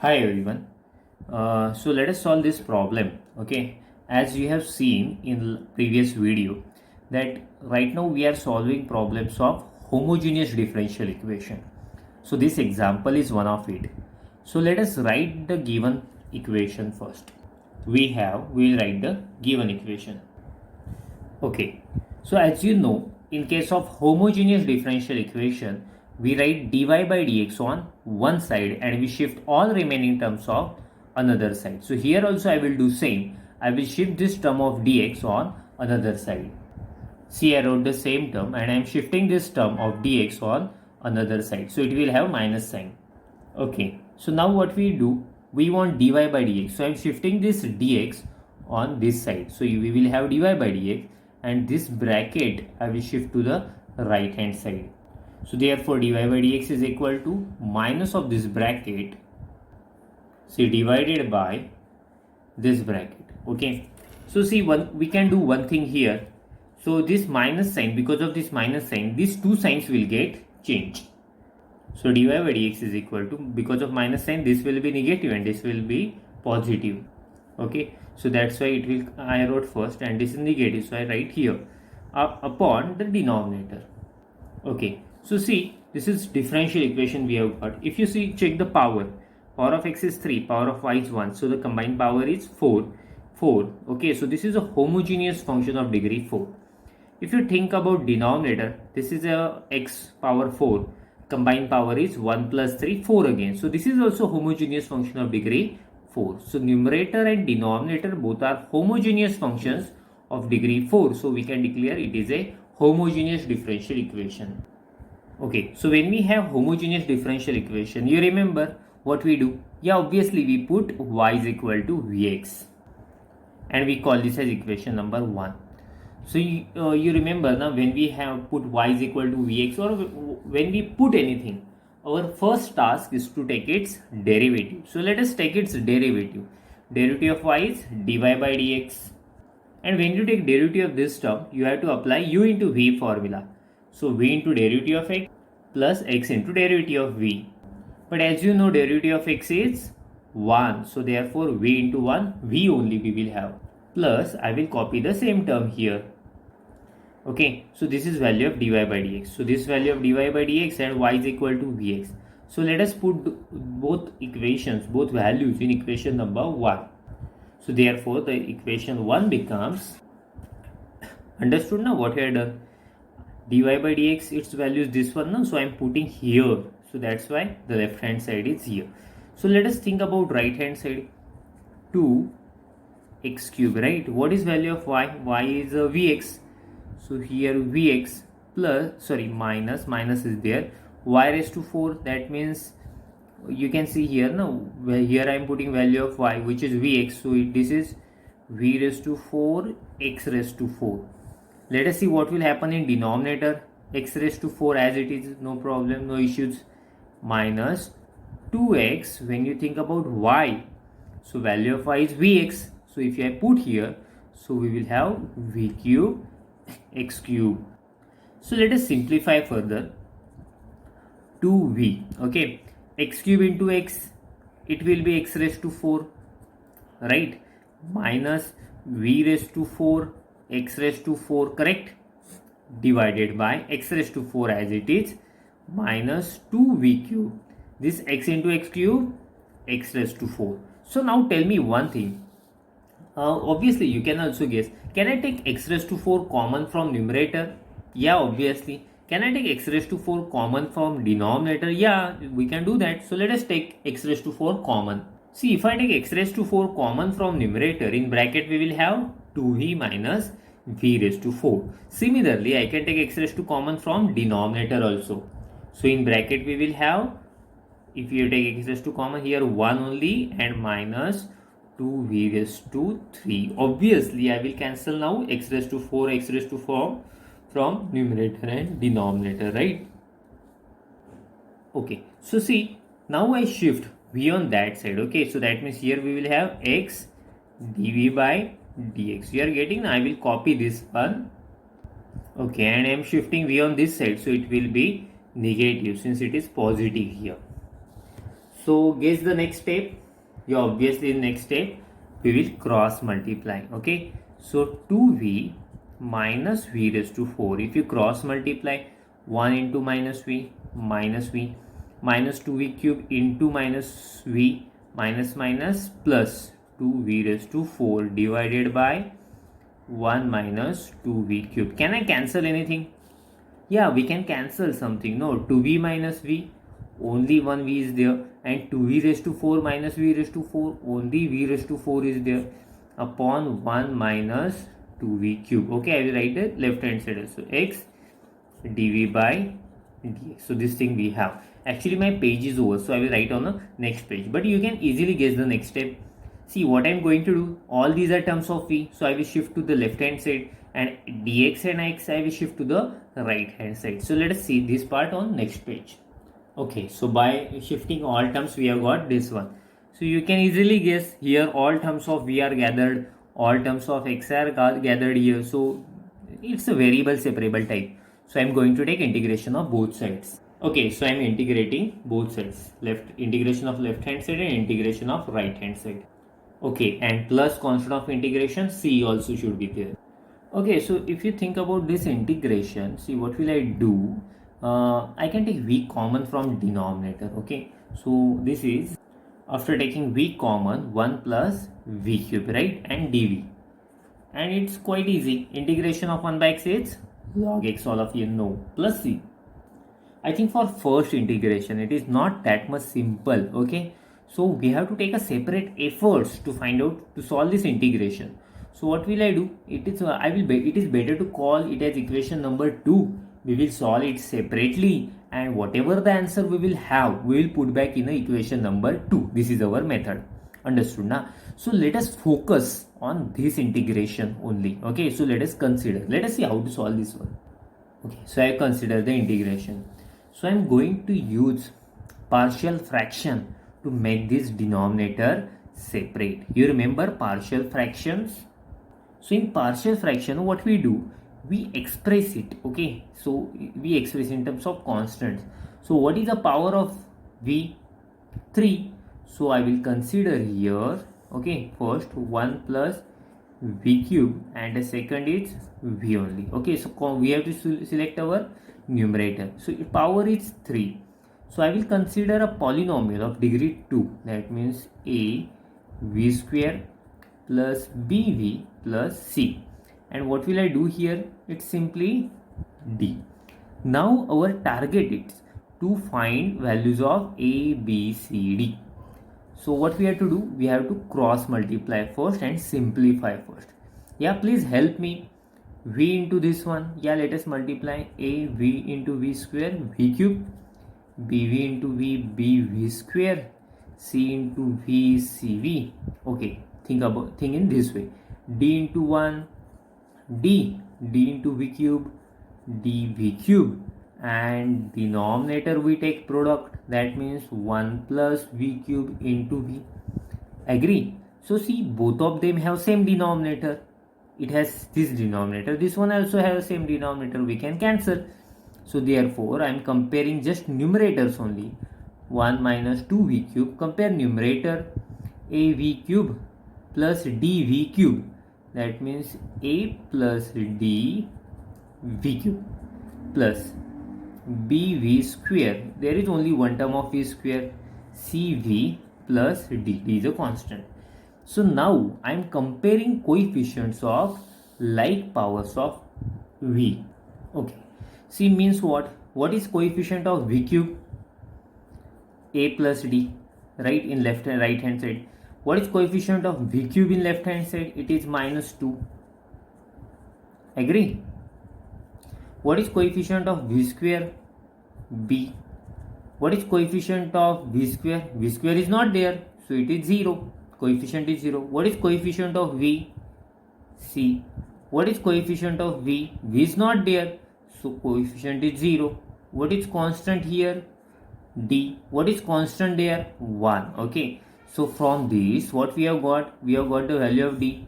Hi everyone. So let us solve this problem. Okay, as you have seen in previous video that right now we are solving problems of homogeneous differential equation. So this example is one of it. So let us write the given equation first. We will write the given equation. Okay, so as you know, in case of homogeneous differential equation, we write dy by dx on one side and we shift all remaining terms of another side. So here also I will do same. I will shift this term of dx on another side. See, I wrote the same term and I am shifting this term of dx on another side. So it will have minus sign. Okay, so now what we do, we want dy by dx. So I am shifting this dx on this side. So we will have dy by dx and this bracket I will shift to the right hand side. So therefore dy by dx is equal to minus of this bracket, see, divided by this bracket. Okay, so see, we can do one thing here. So this minus sign, because of this minus sign, these two signs will get changed. So dy by dx is equal to, because of minus sign, this will be negative and this will be positive. Okay, so that's why it will, I wrote first, and this is negative, so I write here upon the denominator. Okay, so see, this is differential equation we have got. If you see, check the power of x is 3, power of y is 1, so the combined power is 4. Okay, so this is a homogeneous function of degree 4. If you think about denominator, this is a x power 4, combined power is 1 plus 3, 4 again. So this is also homogeneous function of degree 4. So numerator and denominator both are homogeneous functions of degree 4. So we can declare it is a homogeneous differential equation. Okay, so when we have homogeneous differential equation, you remember what we do? Yeah, obviously we put y is equal to vx and we call this as equation number 1. So you remember now, when we have put y is equal to vx, or when we put anything, our first task is to take its derivative. So let us take its derivative. Derivative of y is dy by dx. And when you take derivative of this term, you have to apply u into v formula. So v into derivative of x plus x into derivative of v. But as you know, derivative of x is 1. So therefore v into 1, v only we will have. Plus I will copy the same term here. Okay, so this is value of dy by dx. So this value of dy by dx and y is equal to vx. So let us put both equations, both values in equation number 1. So therefore the equation 1 becomes, understood now what I have done? Dy by dx, its value is this one now, so I am putting here. So that's why the left hand side is here. So let us think about right hand side. 2x cube, right? What is value of y? Y is vx. So here vx plus, minus is there, y raised to 4, that means you can see here now, here I am putting value of y which is vx, so this is v raised to 4 x raised to 4. Let us see what will happen in denominator. X raised to 4 as it is, no problem, no issues, minus 2x when you think about y, so value of y is vx, so if I put here, so we will have v cube x cube. So let us simplify further. 2v, okay, x cube into x, it will be x raised to 4, right, minus v raised to 4 x raised to 4, correct, divided by x raised to 4 as it is, minus 2v cube, this x into x cube, x raised to 4. So now tell me one thing. Obviously you can also guess, can I take x raised to 4 common from numerator? Yeah, obviously. Can I take x raised to 4 common from denominator? Yeah, we can do that. So let us take x raised to 4 common. See, if I take x raised to 4 common from numerator, in bracket we will have 2v minus v raised to 4. Similarly, I can take x raised to common from denominator also. So in bracket we will have, if you take x raised to common here, 1 only, and minus 2v raised to 3. Obviously, I will cancel now x raised to 4, x raised to 4 from numerator and denominator, right? Okay, so see, now I shift v on that side. Okay, so that means here we will have x dv by dx. You are getting, I will copy this one. Okay, and I am shifting v on this side, so it will be negative since it is positive here. So guess the next step. Yeah, obviously next step we will cross multiply. Okay. So 2v minus v raised to 4. If you cross multiply 1 into minus v minus 2v cube into minus v minus plus 2v raised to 4 divided by 1 minus 2v cube. Can I cancel anything? Yeah, we can cancel something. No, 2v minus v, only one v is there, and 2v raised to 4 minus v raised to 4, only v raised to 4 is there, upon 1 minus 2v cube. Okay, I will write the left hand side also. X dv by dx. So this thing we have. Actually my page is over, so I will write on the next page, but you can easily guess the next step. See what I am going to do. All these are terms of v, so I will shift to the left hand side, and dx and x I will shift to the right hand side. So let us see this part on next page. Okay, so by shifting all terms we have got this one. So you can easily guess here all terms of v are gathered, all terms of x are gathered here. So it's a variable separable type. So I am going to take integration of both sides. Okay, so I am integrating both sides. Integration of left hand side and integration of right hand side. Okay, and plus constant of integration c also should be there. Okay, so if you think about this integration, see what will I do? I can take v common from denominator. Okay, so this is after taking v common 1 plus v cube, right, and dv, and it's quite easy. Integration of 1 by x is log x, all of you know, plus c. I think for first integration it is not that much simple. Okay, so we have to take a separate efforts to find out to solve this integration. So what will I do? It is better to call it as equation number 2. We will solve it separately, and whatever the answer we will have, we will put back in the equation number 2. This is our method. Understood now? So let us focus on this integration only. Okay, so let us see how to solve this one. Okay, so I consider the integration. So I am going to use partial fraction to make this denominator separate. You remember partial fractions? So in partial fraction, what we do, we express it. Okay, so we express in terms of constants. So what is the power of v? 3. So I will consider here, okay, first 1 plus v cube, and the second is v only. Okay, so we have to select our numerator. So power is 3. So I will consider a polynomial of degree 2. That means a v square plus bv plus c. And what will I do here? It's simply d. Now our target is to find values of a, b, c, d. So what we have to do? We have to cross multiply first and simplify first. Yeah, please help me. V into this one. Yeah, let us multiply a v into v square, v cube, bv into v, bv square, c into v, cv. Okay, think in this way. D into 1, d into v cube, dv cube, and denominator we take product. That means 1 plus v cube into v. Agree? So see, both of them have same denominator. It has this denominator. This one also has same denominator. We can cancel. So therefore, I am comparing just numerators only. 1 minus 2v cube. Compare numerator av cube plus dv cube. That means a plus d v cube plus bv square. There is only one term of v square. cv plus d. D is a constant. So now I am comparing coefficients of like powers of v. Okay. C means what? What is coefficient of v cube? A plus d, right, in left and right hand side. What is coefficient of v cube in left hand side? It is minus 2. Agree? What is coefficient of v square? B. What is coefficient of v square? V square is not there, so it is 0. Coefficient is 0. What is coefficient of v? C. What is coefficient of v? V is not there, so coefficient is 0. What is constant here? D. What is constant there? 1. Okay. So from this, what we have got? We have got the value of d.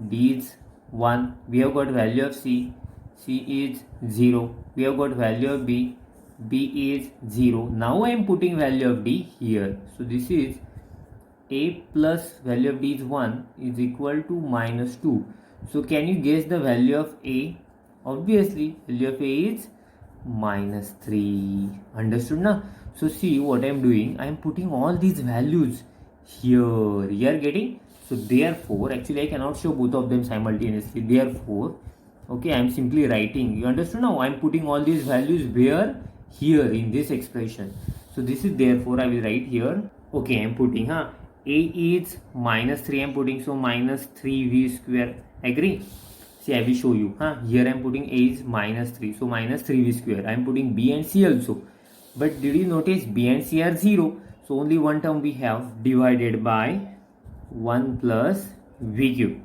D is 1. We have got value of c. C is 0. We have got value of b. B is 0. Now I am putting value of D here. So this is A plus value of D is 1 is equal to minus 2. So can you guess the value of A? Obviously, value of A is minus 3. Understood now? So see what I am doing. I am putting all these values here. You are getting? So therefore, actually I cannot show both of them simultaneously. Therefore, okay, I am simply writing. You understood now? I am putting all these values where? Here in this expression. So this is therefore I will write here. Okay, I am putting A is minus 3. I am putting, so minus 3v square. Agree? See, I will show you. Here I am putting A is minus 3. So minus 3v square. I am putting B and C also. But did you notice B and C are 0? So only one term we have, divided by 1 plus v cube.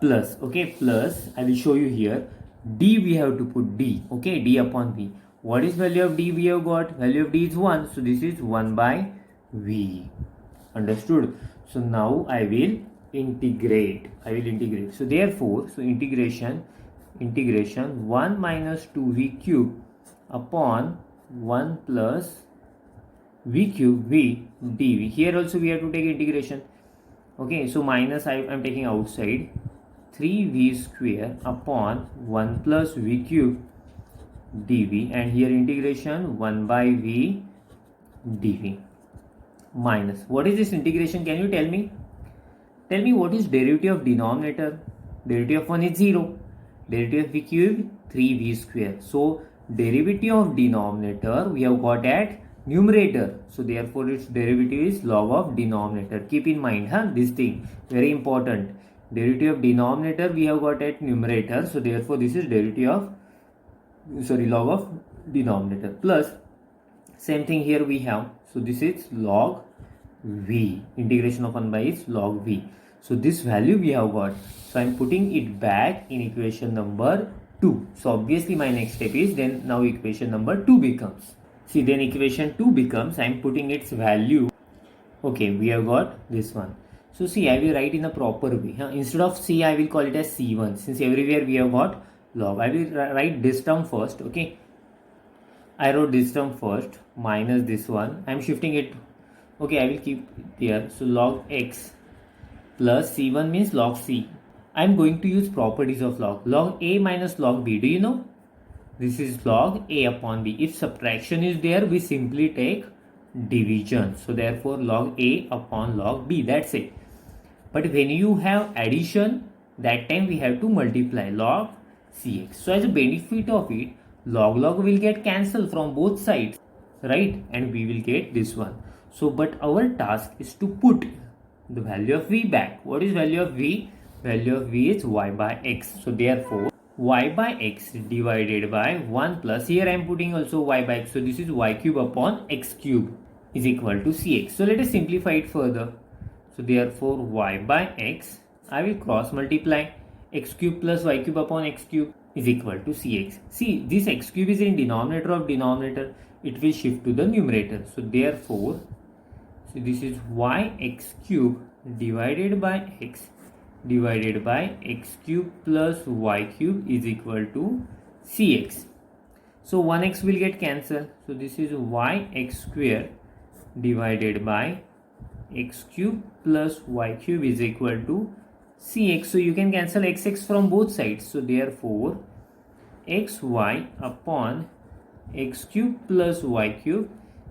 Plus, okay, plus I will show you here. D we have to put D. Okay, D upon V. What is value of D we have got? Value of D is 1. So this is 1 by V. Understood? So now I will integrate. So therefore, so integration 1 minus 2v cube upon 1 plus v cube v dv. Here also we have to take integration. Okay, so minus I am taking outside, 3v square upon 1 plus v cube dv, and here integration 1 by v dv minus. What is this integration? Can you tell me? Tell me what is derivative of denominator? Derivative of 1 is 0. Derivative of v cube 3v square. So derivative of denominator we have got at numerator. So therefore its derivative is log of denominator. Keep in mind this thing, very important. Derivative of denominator we have got at numerator. So therefore this is derivative of log of denominator, plus same thing here we have. So this is log v. Integration of 1 by is log v. So this value we have got. So I am putting it back in equation number 2. So obviously my next step is, then now equation number 2 becomes. See, then equation 2 becomes, I am putting its value. Okay, we have got this one. So see, I will write in a proper way. Instead of C, I will call it as C1. Since everywhere we have got log, I will write this term first. Okay, I wrote this term first, minus this one. I am shifting it. Okay, I will keep it there. So log x plus C1 means log C. I am going to use properties of log. Log A minus log B. Do you know? This is log A upon B. If subtraction is there, we simply take division. So therefore log A upon log B. That's it. But when you have addition, that time we have to multiply log Cx. So as a benefit of it, log will get cancelled from both sides, right? And we will get this one. So but our task is to put the value of v back. What is value of v? Value of v is y by x. So therefore y by x divided by 1 plus, here I am putting also y by x. So this is y cube upon x cube is equal to cx. So let us simplify it further. So therefore y by x, I will cross multiply x cube plus y cube upon x cube is equal to cx. See, this x cube is in denominator of denominator. It will shift to the numerator. So therefore, so this is yx cube divided by x cube plus y cube is equal to cx. So 1x will get cancelled. So this is yx square divided by x cube plus y cube is equal to cx. So you can cancel xx from both sides. So therefore xy upon x cube plus y cube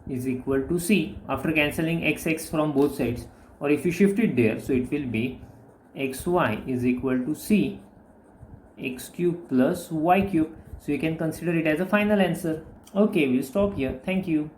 is equal to c after cancelling xx from both sides. Or if you shift it there, so it will be xy is equal to c x cube plus y cube. So you can consider it as a final answer. Okay, we'll stop here. Thank you.